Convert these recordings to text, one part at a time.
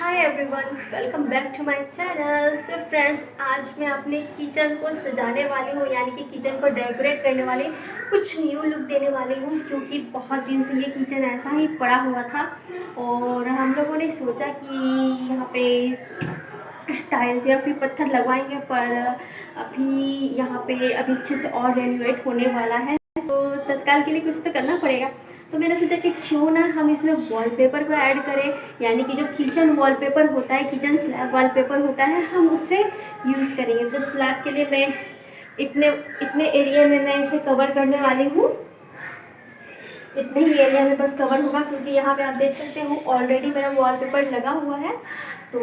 Hi everyone, welcome back to my channel. तो friends, आज मैं अपने किचन को सजाने वाली हूँ, यानी कि किचन को डेकोरेट करने वाली, कुछ न्यू लुक देने वाली हूँ। क्योंकि बहुत दिन से ये किचन ऐसा ही पड़ा हुआ था और हम लोगों ने सोचा कि यहाँ पे टाइल्स या फिर पत्थर लगवाएंगे, पर अभी यहाँ पे अभी अच्छे से और रेनोवेट होने वाला है, तो तत्काल के लिए कुछ तो करना पड़ेगा। तो मैंने सोचा कि क्यों ना हम इसमें वॉलपेपर को ऐड करें, यानी कि जो किचन वॉलपेपर होता है, किचन स्लैब वॉलपेपर होता है, हम उससे यूज़ करेंगे। तो स्लैब के लिए मैं इतने इतने एरिया में मैं इसे कवर करने वाली हूँ। इतने ही एरिया में बस कवर होगा, क्योंकि यहाँ पे आप देख सकते हो ऑलरेडी मेरा वॉलपेपर लगा हुआ है। तो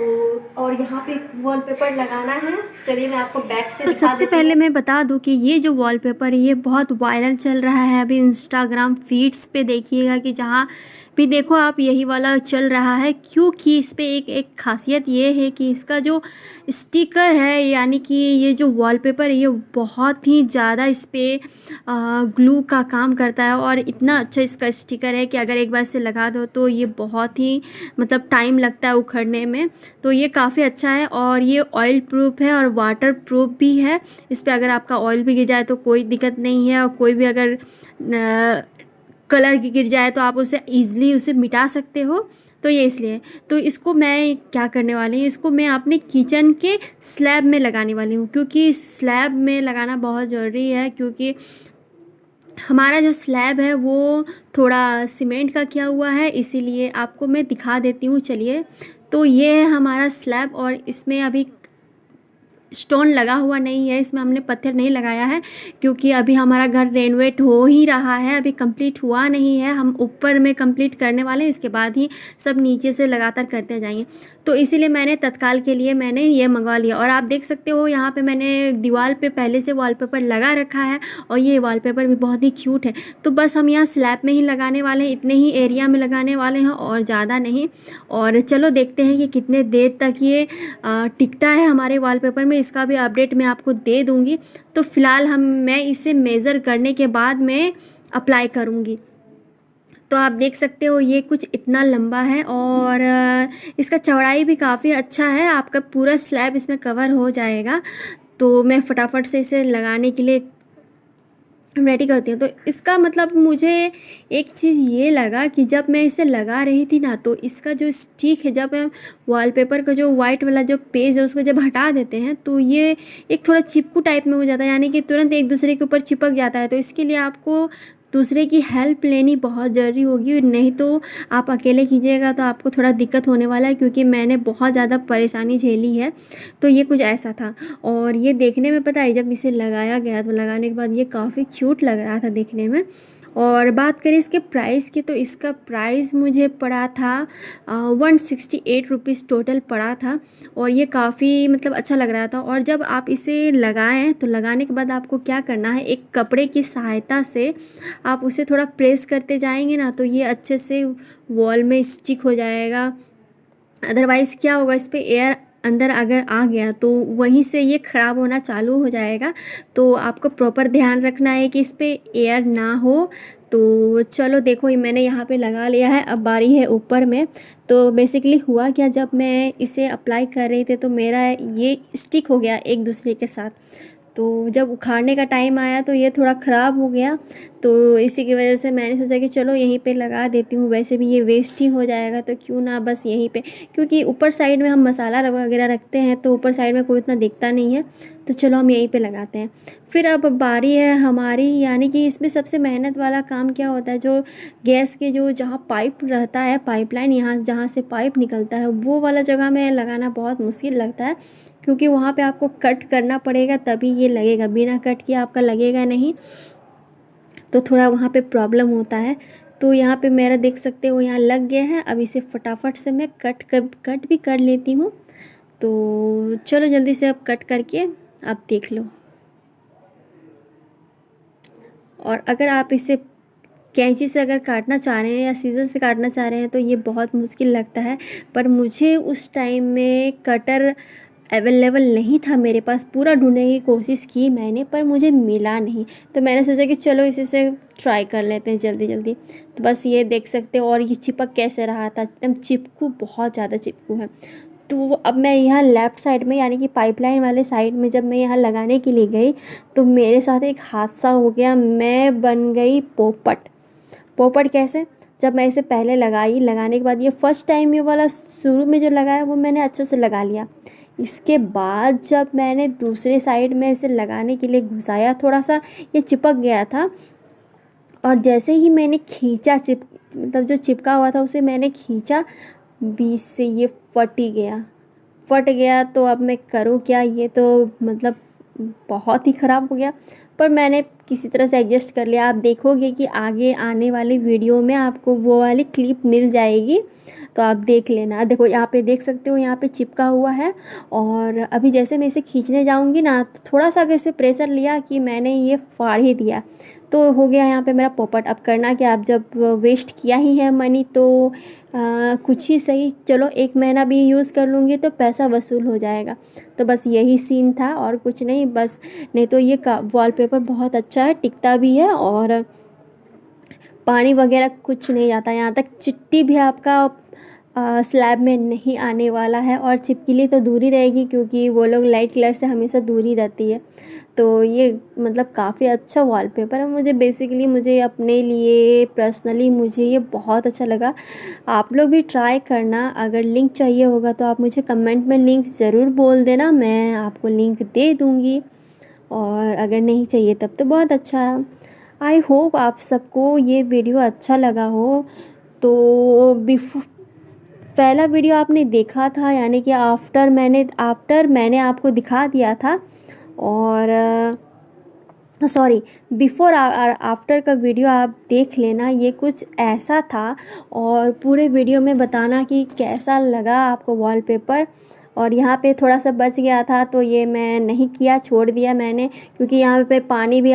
और यहाँ पे वॉलपेपर लगाना है। चलिए मैं आपको बैक से तो दिखा सबसे देती हूँ। पहले मैं बता दूं कि ये जो वॉलपेपर है ये बहुत वायरल चल रहा है अभी इंस्टाग्राम फीड्स पे। देखिएगा कि जहाँ भी देखो आप यही वाला चल रहा है, क्योंकि इस पे एक खासियत ये है कि इसका जो स्टिकर है, यानी कि ये जो वॉलपेपर है ये बहुत ही ज़्यादा इस पे ग्लू का काम करता है। और इतना अच्छा इसका स्टिकर है कि अगर एक बार से लगा दो तो ये बहुत ही मतलब टाइम लगता है उखड़ने में। तो ये काफ़ी अच्छा है और ये ऑयल प्रूफ है और वाटर प्रूफ भी है। इस पर अगर आपका ऑयल भी गिर जाए तो कोई दिक्कत नहीं है, और कोई भी अगर कलर गिर जाए तो आप उसे ईज़िली उसे मिटा सकते हो। तो ये इसलिए तो इसको मैं क्या करने वाली हूँ, इसको मैं अपने किचन के स्लैब में लगाने वाली हूँ, क्योंकि स्लैब में लगाना बहुत ज़रूरी है। क्योंकि हमारा जो स्लैब है वो थोड़ा सीमेंट का किया हुआ है, इसीलिए आपको मैं दिखा देती हूँ। चलिए, तो ये है हमारा स्लैब और इसमें अभी स्टोन लगा हुआ नहीं है, इसमें हमने पत्थर नहीं लगाया है, क्योंकि अभी हमारा घर रेनोवेट हो ही रहा है, अभी कंप्लीट हुआ नहीं है। हम ऊपर में कंप्लीट करने वाले हैं, इसके बाद ही सब नीचे से लगातार करते जाएंगे। तो इसीलिए मैंने तत्काल के लिए मैंने ये मंगवा लिया। और आप देख सकते हो यहाँ पे मैंने दीवार पे पहले से वॉलपेपर लगा रखा है, और ये वॉलपेपर भी बहुत ही क्यूट है। तो बस हम यहाँ स्लैब में ही लगाने वाले हैं, इतने ही एरिया में लगाने वाले हैं और ज़्यादा नहीं। और चलो देखते हैं कि कितने देर तक ये टिकता है हमारे वॉलपेपर में, इसका भी अपडेट मैं आपको दे दूँगी। तो फ़िलहाल मैं इसे मेज़र करने के बाद मैं अप्लाई करूँगी। तो आप देख सकते हो ये कुछ इतना लंबा है और इसका चौड़ाई भी काफ़ी अच्छा है, आपका पूरा स्लैब इसमें कवर हो जाएगा। तो मैं फटाफट से इसे लगाने के लिए रेडी करती हूँ। तो इसका मतलब मुझे एक चीज़ ये लगा कि जब मैं इसे लगा रही थी ना, तो इसका जो स्टिक है, जब हम वॉलपेपर का जो वाइट वाला जो पेज है उसको जब हटा देते हैं तो ये एक थोड़ा चिपकू टाइप में हो जाता है, यानी कि तुरंत एक दूसरे के ऊपर चिपक जाता है। तो इसके लिए आपको दूसरे की हेल्प लेनी बहुत ज़रूरी होगी, नहीं तो आप अकेले कीजिएगा तो आपको थोड़ा दिक्कत होने वाला है, क्योंकि मैंने बहुत ज़्यादा परेशानी झेली है। तो ये कुछ ऐसा था। और ये देखने में पता है, जब इसे लगाया गया तो लगाने के बाद ये काफ़ी क्यूट लग रहा था देखने में। और बात करें इसके प्राइस की, तो इसका प्राइस मुझे पड़ा था 168 टोटल पड़ा था। और ये काफ़ी मतलब अच्छा लग रहा था। और जब आप इसे लगाएं तो लगाने के बाद आपको क्या करना है, एक कपड़े की सहायता से आप उसे थोड़ा प्रेस करते जाएंगे ना, तो ये अच्छे से वॉल में स्टिक हो जाएगा। अदरवाइज़ क्या होगा, इस पर एयर अंदर अगर आ गया तो वहीं से ये ख़राब होना चालू हो जाएगा। तो आपको प्रॉपर ध्यान रखना है कि इस पर एयर ना हो। तो चलो देखो, ये मैंने यहाँ पे लगा लिया है, अब बारी है ऊपर में। तो बेसिकली हुआ क्या, जब मैं इसे अप्लाई कर रही थी तो मेरा ये स्टिक हो गया एक दूसरे के साथ। तो जब उखाड़ने का टाइम आया तो ये थोड़ा ख़राब हो गया। तो इसी की वजह से मैंने सोचा कि चलो यहीं पे लगा देती हूँ, वैसे भी ये वेस्ट ही हो जाएगा तो क्यों ना बस यहीं पे, क्योंकि ऊपर साइड में हम मसाला वगैरह रखते हैं तो ऊपर साइड में कोई इतना दिखता नहीं है। तो चलो हम यहीं पे लगाते हैं। फिर अब बारी है हमारी, यानी कि इसमें सबसे मेहनत वाला काम क्या होता है, जो गैस के जो जहाँ पाइप रहता है, पाइपलाइन, यहाँ जहाँ से पाइप निकलता है वो वाला जगह में लगाना बहुत मुश्किल लगता है, क्योंकि वहाँ पे आपको कट करना पड़ेगा तभी ये लगेगा, बिना कट किए आपका लगेगा नहीं। तो थोड़ा वहाँ पे प्रॉब्लम होता है। तो यहाँ पे मेरा देख सकते हो यहाँ लग गया है। अब इसे फटाफट से मैं कट भी कर लेती हूँ। तो चलो जल्दी से अब कट करके आप देख लो। और अगर आप इसे कैंची से अगर काटना चाह रहे हैं या सीज़र से काटना चाह रहे हैं तो ये बहुत मुश्किल लगता है, पर मुझे उस टाइम में कटर अवेलेबल नहीं था मेरे पास। पूरा ढूंढने की कोशिश की मैंने पर मुझे मिला नहीं, तो मैंने सोचा कि चलो इसी से ट्राई कर लेते हैं जल्दी जल्दी। तो बस ये देख सकते हो, और ये चिपक कैसे रहा था, एकदम चिपकू, बहुत ज़्यादा चिपकू है। तो अब मैं यहाँ लेफ़्ट साइड में यानी कि पाइपलाइन वाले साइड में जब मैं यहाँ लगाने के लिए गई तो मेरे साथ एक हादसा हो गया। मैं बन गई पोपट। पोपट कैसे? जब मैं इसे पहले लगाई, लगाने के बाद ये फर्स्ट टाइम ये वाला शुरू में जो लगाया वो मैंने अच्छे से लगा लिया। इसके बाद जब मैंने दूसरे साइड में इसे लगाने के लिए घुसाया, थोड़ा सा ये चिपक गया था, और जैसे ही मैंने खींचा मतलब जो चिपका हुआ था उसे मैंने खींचा, बीच से ये फट ही गया। फट गया तो अब मैं करूँ क्या? ये तो मतलब बहुत ही ख़राब हो गया, पर मैंने किसी तरह से एडजस्ट कर लिया। आप देखोगे कि आगे आने वाली वीडियो में आपको वो वाली क्लिप मिल जाएगी, तो आप देख लेना। देखो यहाँ पे देख सकते हो, यहाँ पे चिपका हुआ है, और अभी जैसे मैं इसे खींचने जाऊँगी ना तो थोड़ा सा अगर इस पर प्रेशर लिया कि मैंने ये फाड़ ही दिया, तो हो गया यहाँ पे मेरा पोपट। अब करना क्या? आप जब वेस्ट किया ही है मनी तो कुछ ही सही, चलो 1 महीना भी यूज़ कर लूँगी तो पैसा वसूल हो जाएगा। तो बस यही सीन था और कुछ नहीं। बस नहीं तो ये वॉलपेपर बहुत अच्छा है, टिकता भी है, और पानी वगैरह कुछ नहीं जाता। यहाँ तक चिट्टी भी आपका स्लैब में नहीं आने वाला है, और छिपकली तो दूर ही रहेगी क्योंकि वो लोग लाइट कलर से हमेशा दूर ही रहती है। तो ये मतलब काफ़ी अच्छा वॉलपेपर है। मुझे अपने लिए पर्सनली मुझे ये बहुत अच्छा लगा। आप लोग भी ट्राई करना। अगर लिंक चाहिए होगा तो आप मुझे कमेंट में लिंक ज़रूर बोल देना, मैं आपको लिंक दे दूँगी, और अगर नहीं चाहिए तब तो बहुत अच्छा है। आई होप आप सबको ये वीडियो अच्छा लगा हो। तो पहला वीडियो आपने देखा था यानी कि आफ्टर मैंने आपको दिखा दिया था, और सॉरी बिफ़ोर आफ्टर का वीडियो आप देख लेना। ये कुछ ऐसा था, और पूरे वीडियो में बताना कि कैसा लगा आपको वॉलपेपर। और यहाँ पे थोड़ा सा बच गया था तो ये मैं नहीं किया, छोड़ दिया मैंने, क्योंकि यहाँ पे पानी भी